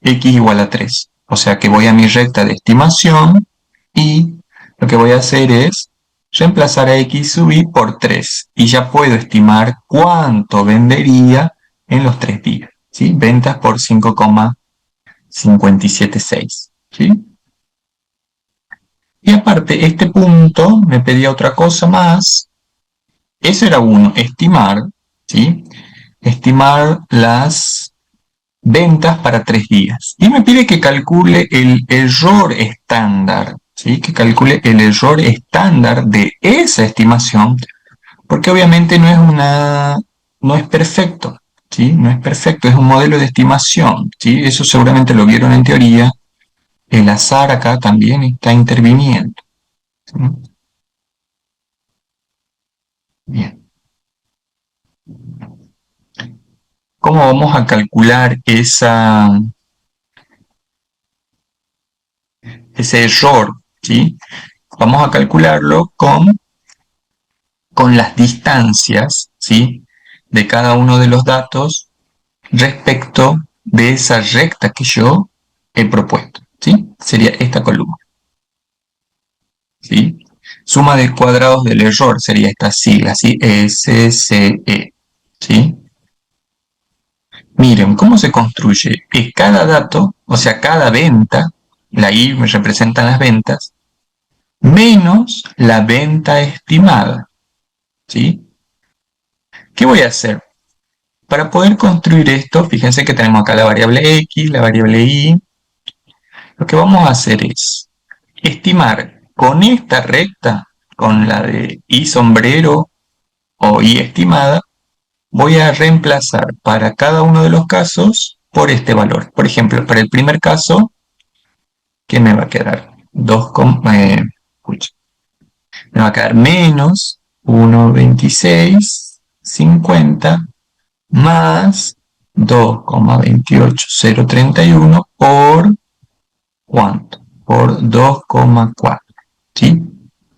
x igual a 3. O sea que voy a mi recta de estimación y lo que voy a hacer es reemplazar a x sub i por 3 y ya puedo estimar cuánto vendería en los 3 días, ¿sí? Ventas por 5,576, ¿sí? Y aparte, este punto me pedía otra cosa más. Eso era uno, estimar, ¿sí? Estimar las ventas para 3 días. Y me pide que calcule el error estándar, ¿sí? Que calcule el error estándar de esa estimación, porque obviamente no es perfecto, ¿sí? No es perfecto, es un modelo de estimación, ¿sí? Eso seguramente lo vieron en teoría. El azar acá también está interviniendo, ¿sí? Bien. ¿Cómo vamos a calcular ese error? ¿Sí? Vamos a calcularlo con las distancias, ¿sí? De cada uno de los datos respecto de esa recta que yo he propuesto, ¿sí? Sería esta columna, ¿sí? Suma de cuadrados del error sería esta sigla, ¿sí? SCE, ¿sí? Miren, ¿cómo se construye? Es cada dato, o sea, cada venta, La I me representan las ventas, menos la venta estimada, ¿sí? ¿Qué voy a hacer? Para poder construir esto, fíjense que tenemos acá la variable X, la variable Y. Lo que vamos a hacer es estimar con esta recta, con la de Y sombrero o Y estimada, voy a reemplazar para cada uno de los casos por este valor. Por ejemplo, para el primer caso, ¿qué me va a quedar? Me va a quedar menos 1,2650 más 2,28031 por ¿cuánto? Por 2,4, ¿sí?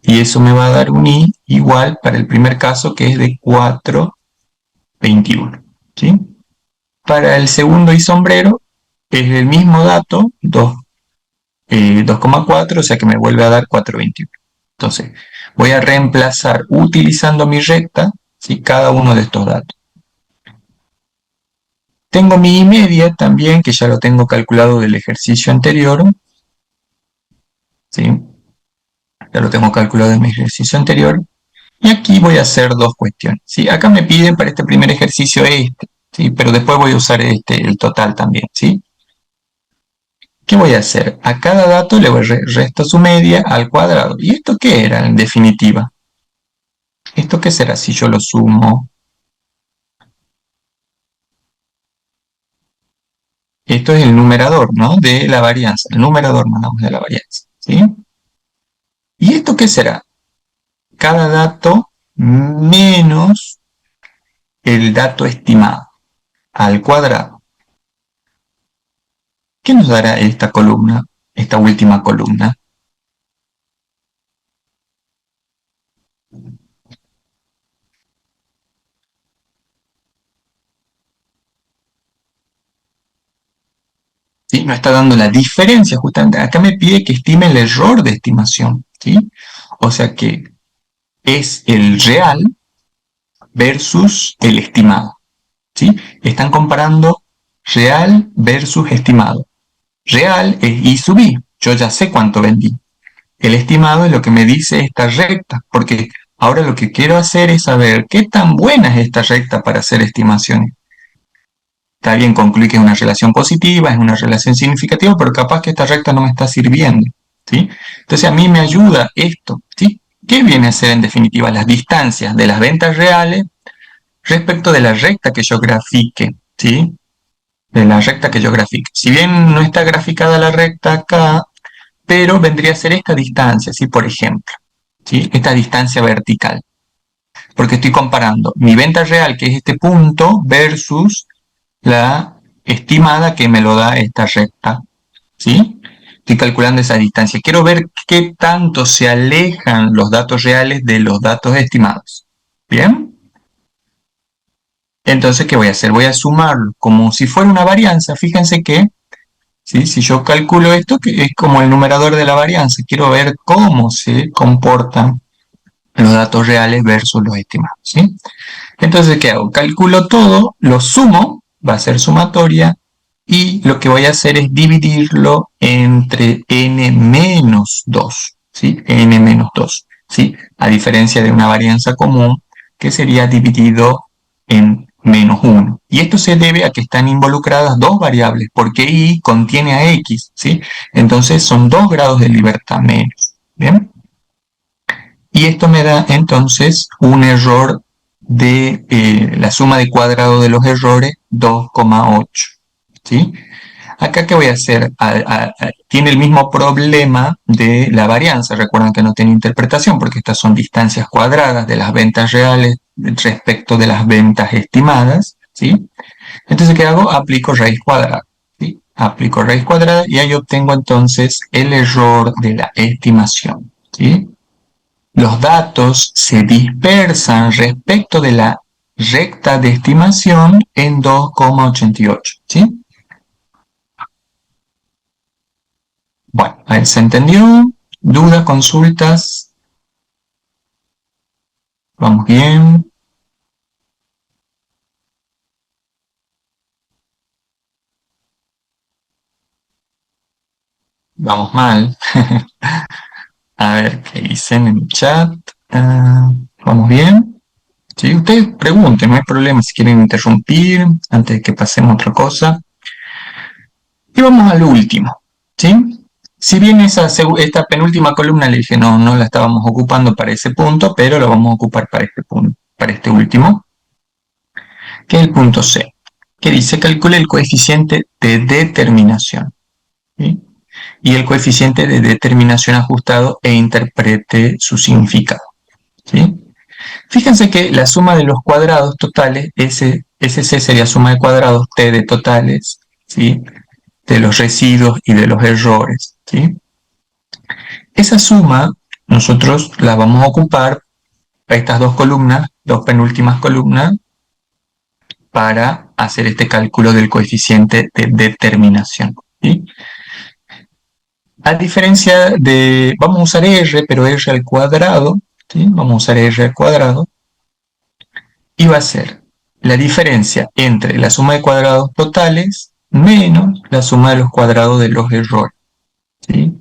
Y eso me va a dar un I igual para el primer caso, que es de 4,21, ¿sí? Para el segundo I sombrero es el mismo dato, 2,4, o sea que me vuelve a dar 4,21. Entonces, voy a reemplazar utilizando mi recta, ¿sí? Cada uno de estos datos. Tengo mi I media también, que ya lo tengo calculado del ejercicio anterior, ¿sí? Ya lo tengo calculado en mi ejercicio anterior. Y aquí voy a hacer dos cuestiones, ¿sí? Acá me piden para este primer ejercicio este, ¿sí? Pero después voy a usar el total también, ¿sí? ¿Qué voy a hacer? A cada dato le voy resto su media al cuadrado. ¿Y esto qué era en definitiva? ¿Esto qué será si yo lo sumo? Esto es el numerador, ¿no? De la varianza. El numerador, mandamos de la varianza, ¿sí? ¿Y esto qué será? Cada dato menos el dato estimado al cuadrado. ¿Qué nos dará esta columna, esta última columna? ¿Sí? Nos está dando la diferencia justamente. Acá me pide que estime el error de estimación, ¿sí? O sea que es el real versus el estimado, ¿sí? Están comparando real versus estimado. Real es I sub I, yo ya sé cuánto vendí. El estimado es lo que me dice esta recta, porque ahora lo que quiero hacer es saber qué tan buena es esta recta para hacer estimaciones. Está bien, concluir que es una relación positiva, es una relación significativa, pero capaz que esta recta no me está sirviendo, ¿sí? Entonces a mí me ayuda esto, ¿sí? ¿Qué viene a ser en definitiva? Las distancias de las ventas reales respecto de la recta que yo grafique, ¿sí? De la recta que yo grafique. Si bien no está graficada la recta acá, pero vendría a ser esta distancia, ¿sí? Por ejemplo, ¿sí? Esta distancia vertical. Porque estoy comparando mi venta real, que es este punto, versus la estimada que me lo da esta recta, ¿sí? Estoy calculando esa distancia. Quiero ver qué tanto se alejan los datos reales de los datos estimados. ¿Bien? Entonces, ¿qué voy a hacer? Voy a sumarlo como si fuera una varianza. Fíjense que, ¿sí? Si yo calculo esto, que es como el numerador de la varianza, quiero ver cómo se comportan los datos reales versus los estimados, ¿sí? Entonces, ¿qué hago? Calculo todo, lo sumo, va a ser sumatoria, y lo que voy a hacer es dividirlo entre n menos 2, ¿sí? N menos 2, ¿sí? A diferencia de una varianza común, que sería dividido en menos 1. Y esto se debe a que están involucradas dos variables, porque y contiene a x, ¿sí? Entonces son 2 grados de libertad menos, ¿bien? Y esto me da entonces un error de la suma de cuadrado de los errores 2,8. ¿Sí? Acá, ¿qué voy a hacer? Tiene el mismo problema de la varianza. Recuerden que no tiene interpretación porque estas son distancias cuadradas de las ventas reales respecto de las ventas estimadas. ¿Sí? Entonces, ¿qué hago? Aplico raíz cuadrada. ¿Sí? Aplico raíz cuadrada y ahí obtengo entonces el error de la estimación. ¿Sí? Los datos se dispersan respecto de la recta de estimación en 2,88, ¿sí? Bueno, a ver, ¿se entendió? ¿Dudas, consultas? ¿Vamos bien? Vamos mal. A ver qué dicen en el chat. ¿Vamos bien? Sí, ustedes pregunten, no hay problema si quieren interrumpir antes de que pasemos a otra cosa. Y vamos al último, ¿sí? Si bien esta penúltima columna le dije no la estábamos ocupando para ese punto, pero lo vamos a ocupar para este punto, para este último, que es el punto C, que dice calcule el coeficiente de determinación, ¿sí? Y el coeficiente de determinación ajustado e interprete su significado, ¿sí? Fíjense que la suma de los cuadrados totales, SC sería suma de cuadrados, T de totales, ¿sí? De los residuos y de los errores, ¿sí? Esa suma nosotros la vamos a ocupar para estas dos columnas, dos penúltimas columnas, para hacer este cálculo del coeficiente de determinación, ¿sí? A diferencia de, vamos a usar R, pero R al cuadrado, ¿sí? Vamos a usar R al cuadrado, y va a ser la diferencia entre la suma de cuadrados totales menos la suma de los cuadrados de los errores, ¿sí?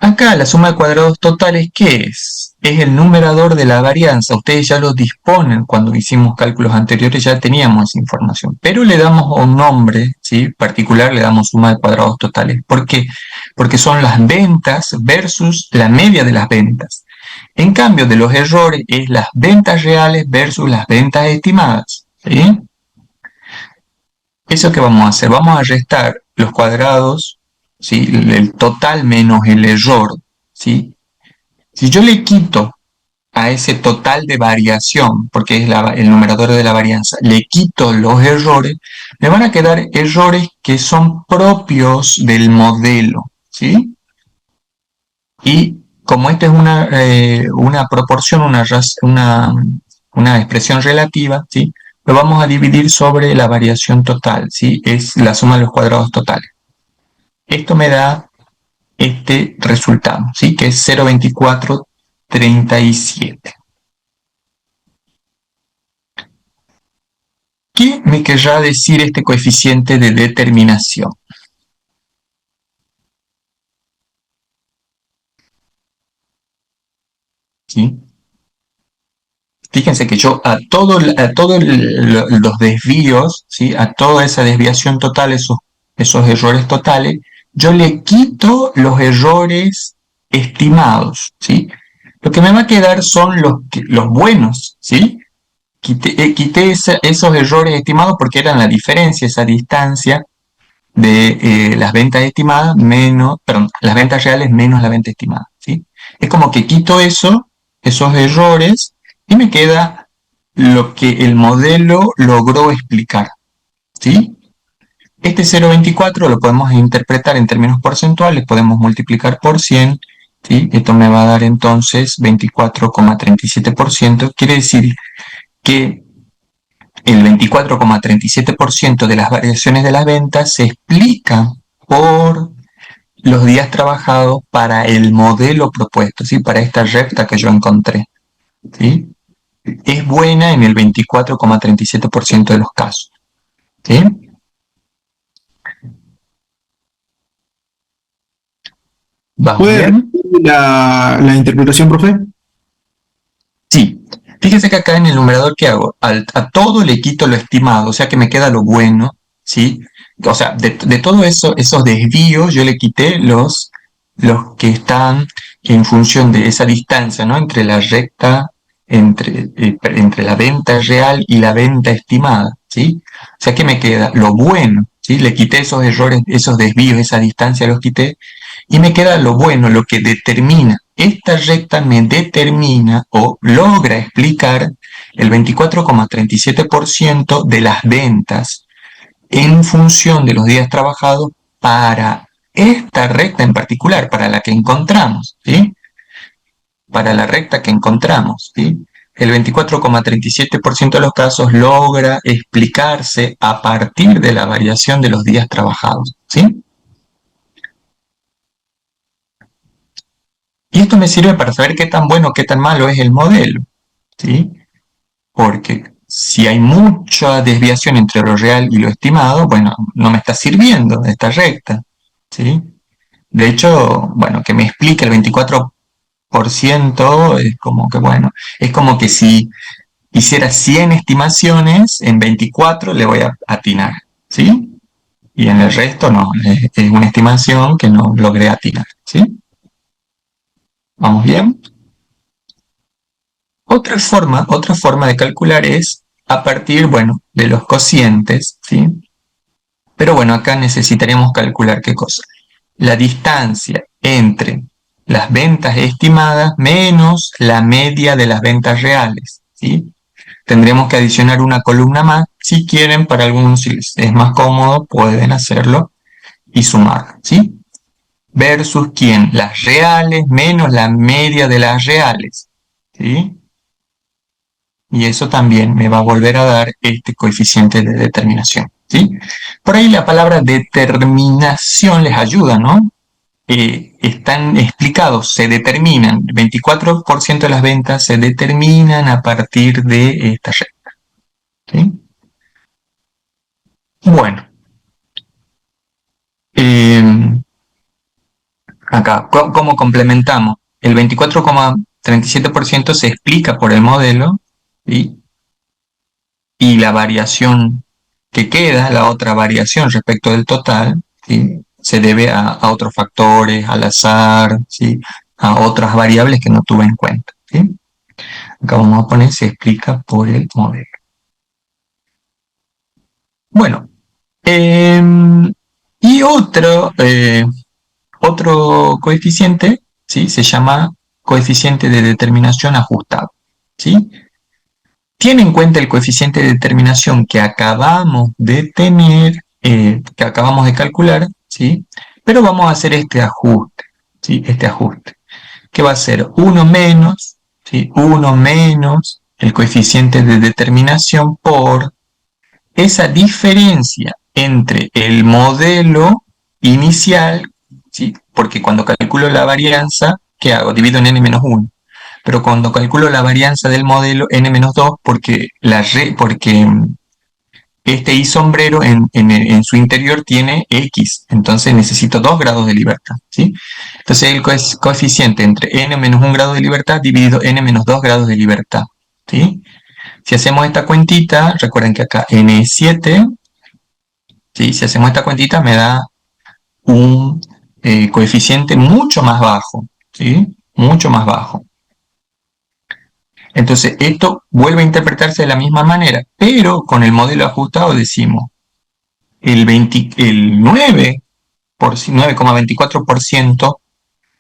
Acá la suma de cuadrados totales, ¿qué es? Es el numerador de la varianza. Ustedes ya lo disponen cuando hicimos cálculos anteriores, ya teníamos esa información. Pero le damos un nombre, ¿sí? Particular, le damos suma de cuadrados totales. ¿Por qué? Porque son las ventas versus la media de las ventas. En cambio, de los errores es las ventas reales versus las ventas estimadas, ¿sí? ¿Eso qué vamos a hacer? Vamos a restar los cuadrados, ¿sí? El total menos el error, ¿sí? Si yo le quito a ese total de variación, porque es el numerador de la varianza, le quito los errores, me van a quedar errores que son propios del modelo, ¿sí? Y como esta es una proporción, una expresión relativa, ¿sí? Lo vamos a dividir sobre la variación total, ¿sí? Es la suma de los cuadrados totales. Esto me da este resultado, ¿sí? Que es 0,2437. ¿Qué me querrá decir este coeficiente de determinación? ¿Sí? Fíjense que yo a todos los desvíos, ¿sí? A toda esa desviación total, esos errores totales, yo le quito los errores estimados, ¿sí? Lo que me va a quedar son los buenos, ¿sí? Quité esos errores estimados porque eran la diferencia, esa distancia de las ventas estimadas menos, perdón, las ventas reales menos la venta estimada, ¿sí? Es como que quito esos errores y me queda lo que el modelo logró explicar, ¿sí? Este 0,24 lo podemos interpretar en términos porcentuales, podemos multiplicar por 100, ¿sí? Esto me va a dar entonces 24,37%, quiere decir que el 24,37% de las variaciones de las ventas se explica por los días trabajados para el modelo propuesto, ¿sí? Para esta recta que yo encontré, ¿sí? Es buena en el 24,37% de los casos, ¿sí? ¿Vamos ¿Puede bien? repetir la interpretación, profe? Sí. Fíjese que acá en el numerador, ¿qué hago? A todo le quito lo estimado, o sea que me queda lo bueno, ¿sí? O sea, de todo eso, esos desvíos, yo le quité los que están en función de esa distancia, ¿no? Entre la recta, entre la venta real y la venta estimada, ¿sí? O sea que me queda lo bueno, ¿sí? Le quité esos errores, esos desvíos, esa distancia los quité, y me queda lo bueno, lo que determina. Esta recta me determina o logra explicar el 24,37% de las ventas en función de los días trabajados para esta recta en particular, para la que encontramos, ¿sí? Para la recta que encontramos, ¿sí? El 24,37% de los casos logra explicarse a partir de la variación de los días trabajados, ¿sí? Y esto me sirve para saber qué tan bueno o qué tan malo es el modelo, ¿sí? Porque si hay mucha desviación entre lo real y lo estimado, bueno, no me está sirviendo esta recta. ¿sí? De hecho, bueno, que me explique el 24% es como que, bueno, es como que si hiciera 100 estimaciones, en 24 le voy a atinar, ¿sí? Y en el resto no, es una estimación que no logré atinar, ¿sí? ¿Vamos bien? Otra forma de calcular es a partir, bueno, de los cocientes, ¿sí? Pero bueno, acá necesitaríamos calcular qué cosa. La distancia entre las ventas estimadas menos la media de las ventas reales, ¿sí? Tendremos que adicionar una columna más. Si quieren, para algunos si es más cómodo, pueden hacerlo y sumar, ¿sí? Versus quién, las reales menos la media de las reales, ¿sí? Y eso también me va a volver a dar este coeficiente de determinación, ¿sí? Por ahí la palabra determinación les ayuda, ¿no? Están explicados, se determinan, 24% de las ventas se determinan a partir de esta regla, ¿sí? Bueno, eh, acá, ¿cómo complementamos? El 24,37% se explica por el modelo, ¿sí? Y la variación que queda, la otra variación respecto del total, ¿sí? Se debe a otros factores, al azar, ¿sí? A otras variables que no tuve en cuenta, ¿sí? Acá vamos a poner se explica por el modelo. Bueno, eh, y otro coeficiente, ¿sí? Se llama coeficiente de determinación ajustado, ¿sí? Tiene en cuenta el coeficiente de determinación que acabamos de tener, que acabamos de calcular, ¿sí? Pero vamos a hacer este ajuste, ¿sí? Este ajuste, que va a ser 1 menos, ¿sí? 1 menos el coeficiente de determinación por esa diferencia entre el modelo inicial, ¿sí? Porque cuando calculo la varianza, ¿qué hago? Divido en n-1. Pero cuando calculo la varianza del modelo n-2, porque este i sombrero en su interior tiene x, entonces necesito 2 grados de libertad, ¿sí? Entonces el coeficiente entre n-1 grado de libertad dividido n-2 grados de libertad, ¿sí? Si hacemos esta cuentita, recuerden que acá n es 7, ¿sí? Si hacemos esta cuentita me da un coeficiente mucho más bajo, ¿sí? Mucho más bajo. Entonces, esto vuelve a interpretarse de la misma manera, pero con el modelo ajustado decimos el 9,24%,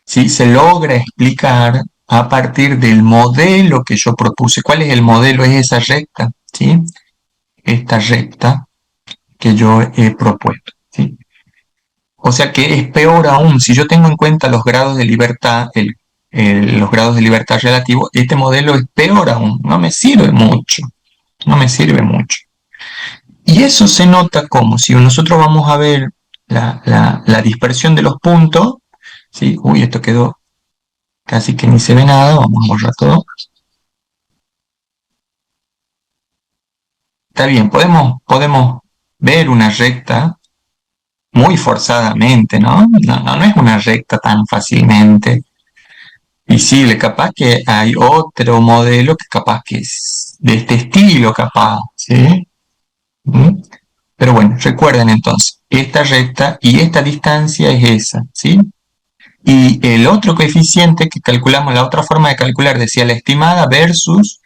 ¿sí? Se logra explicar a partir del modelo que yo propuse. ¿Cuál es el modelo? Es esa recta, ¿sí? Esta recta que yo he propuesto, ¿sí? O sea que es peor aún, si yo tengo en cuenta los grados de libertad, los grados de libertad relativos, este modelo es peor aún, no me sirve mucho, no me sirve mucho. Y eso se nota como si nosotros vamos a ver la dispersión de los puntos, ¿sí? Uy, esto quedó casi que ni se ve nada, vamos a borrar todo. Está bien, podemos ver una recta muy forzadamente, ¿no? No es una recta tan fácilmente visible, capaz que hay otro modelo que capaz que es de este estilo, capaz, ¿sí? ¿Mm? Pero bueno, recuerden entonces, esta recta y esta distancia es esa, ¿sí? Y el otro coeficiente que calculamos, la otra forma de calcular, decía la estimada versus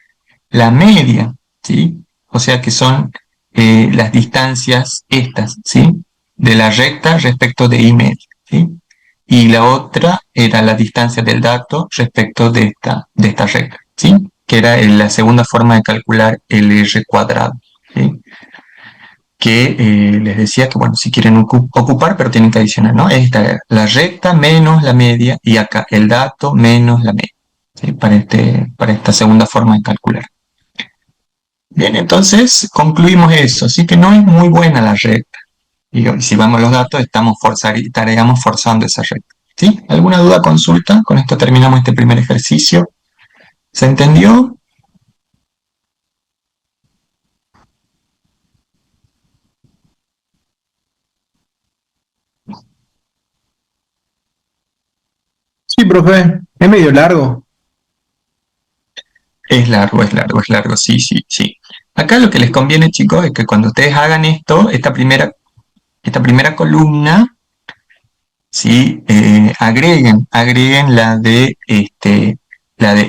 la media, ¿sí? O sea que son las distancias estas, ¿sí? De la recta respecto de I media, ¿sí? Y la otra era la distancia del dato respecto de esta recta, ¿sí? Que era la segunda forma de calcular el R cuadrado, ¿sí? Que les decía que, bueno, si quieren ocupar, pero tienen que adicionar, ¿no? Esta, la recta menos la media y acá el dato menos la media, ¿sí? Para esta segunda forma de calcular. Bien, entonces concluimos eso, así que no es muy buena la recta. Y si vamos a los datos, estaríamos forzando esa recta. ¿Sí? ¿Alguna duda, consulta? Con esto terminamos este primer ejercicio. ¿Se entendió? Sí, profe, es medio largo. Es largo, es largo, es largo, sí, sí, sí. Acá lo que les conviene, chicos, es que cuando ustedes hagan esto, esta primera columna, ¿sí? Agreguen la de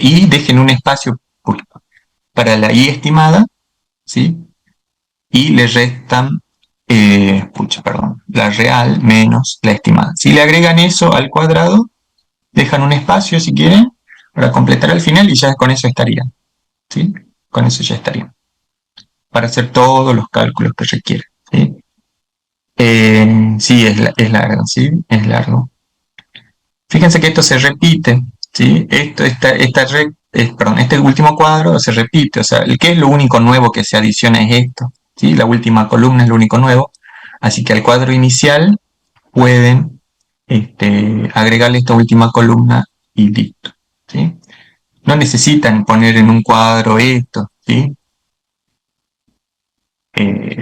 I, dejen un espacio para la I estimada, ¿sí? Y le restan, perdón, la real menos la estimada. Si le agregan eso al cuadrado, dejan un espacio si quieren para completar al final y ya con eso estarían, ¿sí? Con eso ya estarían. Para hacer todos los cálculos que requieren, ¿sí? Sí, es largo, ¿sí? Es largo. Fíjense que esto se repite, ¿sí? Este último cuadro se repite, o sea, ¿qué es lo único nuevo que se adiciona es esto? ¿Sí? La última columna es lo único nuevo, así que al cuadro inicial pueden agregarle esta última columna y listo, ¿sí? No necesitan poner en un cuadro esto, ¿sí?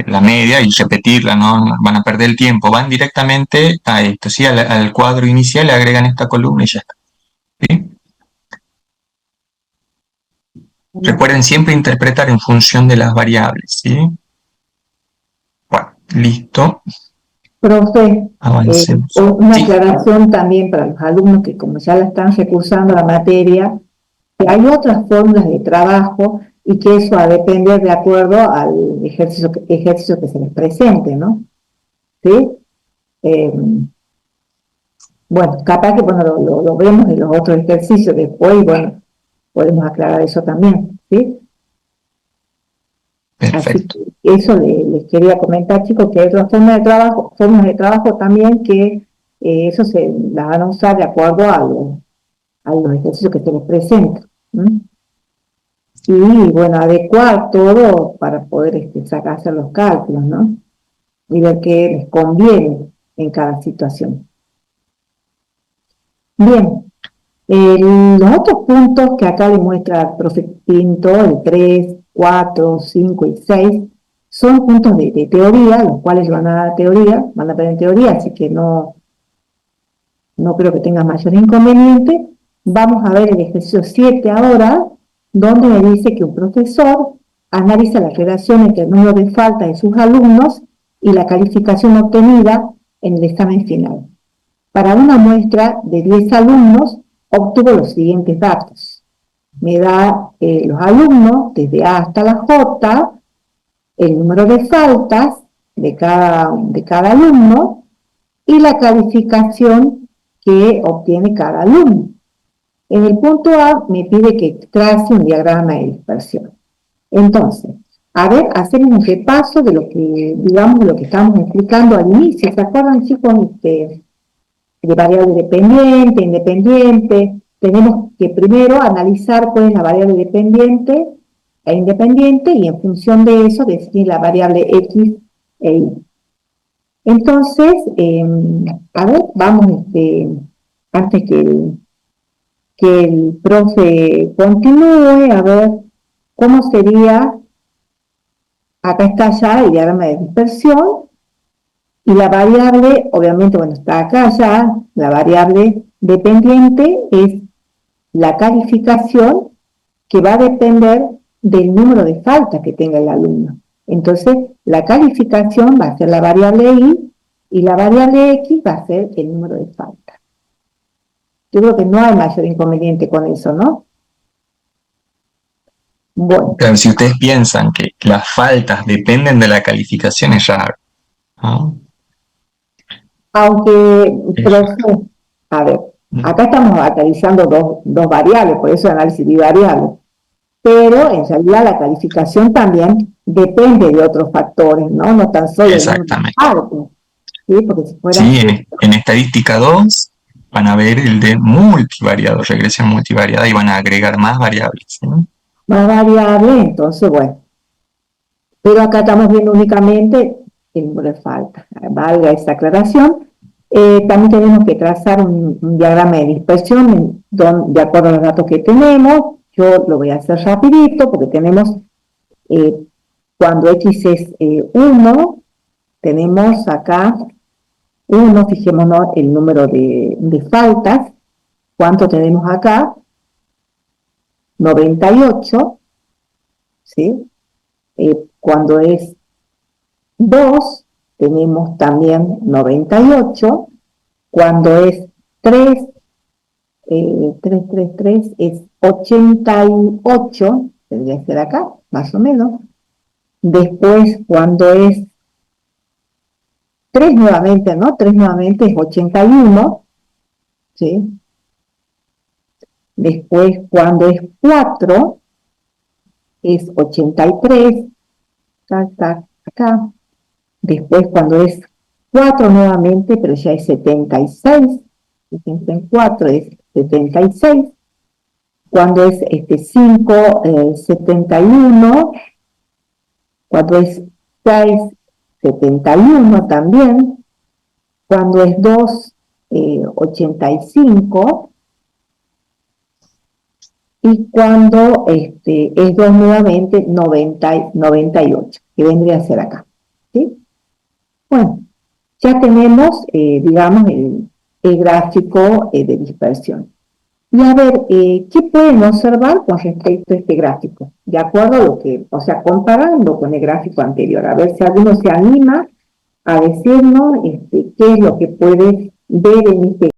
La media y repetirla, ¿no? Van a perder el tiempo, van directamente a esto, ¿sí? Al cuadro inicial le agregan esta columna y ya está, ¿sí? Recuerden siempre interpretar en función de las variables, ¿sí? Bueno, listo, Profe, avancemos. una Sí, aclaración también para los alumnos que como ya la están recursando la materia, que hay otras fórmulas de trabajo y que eso va a depender de acuerdo al ejercicio que se les presente, ¿no? ¿Sí? Eh, bueno, capaz que bueno, lo vemos en los otros ejercicios después y bueno, podemos aclarar eso también, ¿sí? Así perfecto. que eso les quería comentar, chicos, que hay otras formas de trabajo también que eso se las van a usar de acuerdo a los ejercicios que se les presentan. ¿Mm? Y bueno, adecuar todo para poder hacer los cálculos, ¿no? Y ver qué les conviene en cada situación. Bien, los otros puntos que acá le muestra el profe Pinto, el 3, 4, 5 y 6, son puntos de teoría, los cuales van a dar teoría, van a aprender teoría, así que no creo que tenga mayor inconveniente. Vamos a ver el ejercicio 7 ahora, donde me dice que un profesor analiza la relación entre el número de faltas de sus alumnos y la calificación obtenida en el examen final. Para una muestra de 10 alumnos, obtuvo los siguientes datos. Me da los alumnos desde A hasta la J, el número de faltas de cada alumno y la calificación que obtiene cada alumno. En el punto A me pide que trace un diagrama de dispersión. Entonces, a ver, hacemos un repaso de lo que, digamos, de lo que estamos explicando al inicio. ¿Se acuerdan, chicos, de variable dependiente, independiente? Tenemos que primero analizar cuál es la variable dependiente e independiente y en función de eso definir la variable X e Y. Entonces, a ver, vamos, antes que el profe continúe, a ver cómo sería, acá está ya el diagrama de dispersión, y la variable, obviamente, bueno, está acá ya, la variable dependiente es la calificación que va a depender del número de faltas que tenga el alumno. Entonces, la calificación va a ser la variable y la variable X va a ser el número de faltas. Yo creo que no hay mayor inconveniente con eso, ¿no? Bueno, Claro, si ustedes piensan que las faltas dependen de la calificación, es raro, ¿no? aunque, Es profe, raro. a ver, acá estamos analizando dos variables, por eso el análisis bivariable, pero en realidad la calificación también depende de otros factores, ¿no? No tan solo el número de Exactamente. partes, ¿sí? Porque si fuera Sí, así, en estadística 2 van a ver el de multivariado, regresión multivariada, y van a agregar más variables, ¿sí? más variable, entonces, bueno. Pero acá estamos viendo únicamente el número de faltas, valga esta aclaración. También tenemos que trazar un diagrama de dispersión de acuerdo a los datos que tenemos. Yo lo voy a hacer rapidito porque tenemos, eh, cuando X es 1, tenemos acá 1, fijémonos el número de faltas, ¿Cuánto tenemos acá? 98, ¿sí? Cuando es 2, tenemos también 98. Cuando es 3, 3 es 88, tendría que ser acá, más o menos. Después, cuando es 3 nuevamente, ¿no? 3 nuevamente es 81, ¿sí? Después, cuando es 4, es 83, tac, acá. Después, cuando es 4 nuevamente, pero ya es 76, 4 es 76. Cuando es 5, 71. Cuando es 6, 71 también. Cuando es 2, 85. Y cuando es 2 nuevamente, 98, que vendría a ser acá, ¿sí? Bueno, ya tenemos, digamos, el gráfico de dispersión. Y a ver, ¿qué pueden observar con respecto a este gráfico? De acuerdo a lo que, o sea, comparando con el gráfico anterior, a ver si alguno se anima a decirnos qué es lo que puede ver en este